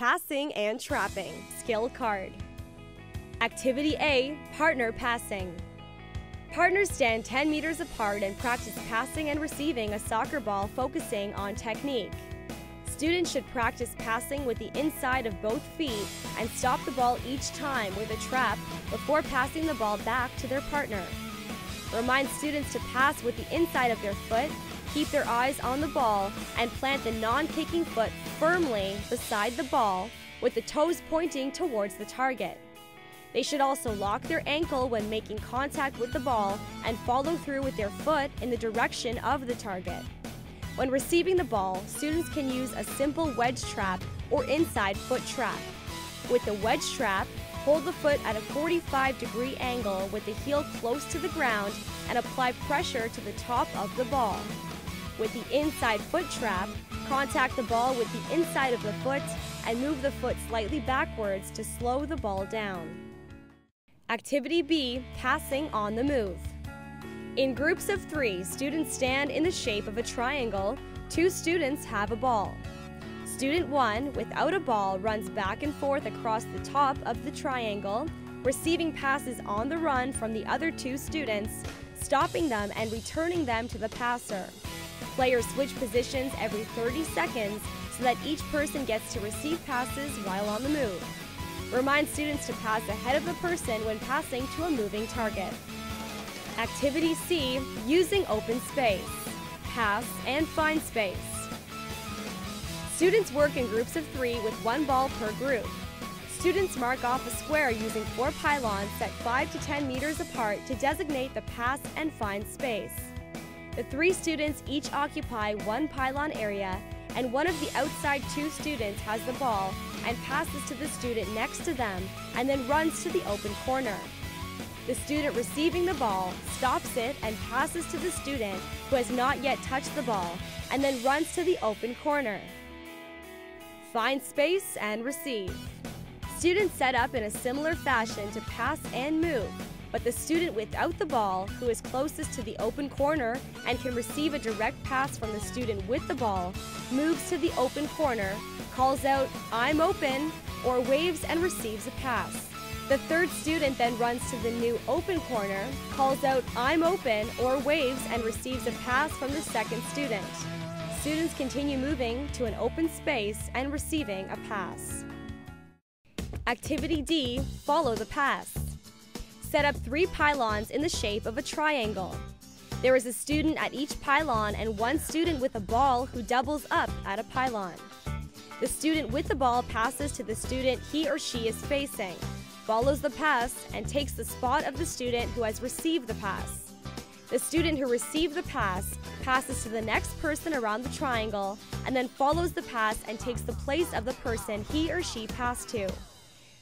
Passing and trapping, skill card. Activity A, partner passing. Partners stand 10 meters apart and practice passing and receiving a soccer ball, focusing on technique. Students should practice passing with the inside of both feet and stop the ball each time with a trap before passing the ball back to their partner. Remind students to pass with the inside of their foot, keep their eyes on the ball, and plant the non-kicking foot firmly beside the ball with the toes pointing towards the target. They should also lock their ankle when making contact with the ball and follow through with their foot in the direction of the target. When receiving the ball, students can use a simple wedge trap or inside foot trap. With the wedge trap, hold the foot at a 45-degree angle with the heel close to the ground and apply pressure to the top of the ball. With the inside foot trap, contact the ball with the inside of the foot and move the foot slightly backwards to slow the ball down. Activity B, passing on the move. In groups of 3, students stand in the shape of a triangle. 2 students have a ball. Student 1, without a ball, runs back and forth across the top of the triangle, receiving passes on the run from the other 2 students, stopping them and returning them to the passer. Players switch positions every 30 seconds so that each person gets to receive passes while on the move. Remind students to pass ahead of the person when passing to a moving target. Activity C, using open space. Pass and find space. Students work in groups of 3 with 1 ball per group. Students mark off a square using 4 pylons set 5 to 10 meters apart to designate the pass and find space. The 3 students each occupy 1 pylon area, and one of the outside 2 students has the ball and passes to the student next to them and then runs to the open corner. The student receiving the ball stops it and passes to the student who has not yet touched the ball and then runs to the open corner. Find space and receive. Students set up in a similar fashion to pass and move, but the student without the ball, who is closest to the open corner and can receive a direct pass from the student with the ball, moves to the open corner, calls out, "I'm open," or waves and receives a pass. The 3rd student then runs to the new open corner, calls out, "I'm open," or waves and receives a pass from the 2nd student. Students continue moving to an open space and receiving a pass. Activity D, follow the pass. Set up 3 pylons in the shape of a triangle. There is a student at each pylon and 1 student with a ball who doubles up at a pylon. The student with the ball passes to the student he or she is facing, follows the pass, and takes the spot of the student who has received the pass. The student who received the pass passes to the next person around the triangle and then follows the pass and takes the place of the person he or she passed to.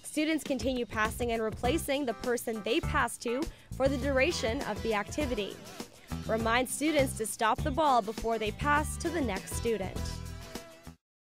Students continue passing and replacing the person they passed to for the duration of the activity. Remind students to stop the ball before they pass to the next student.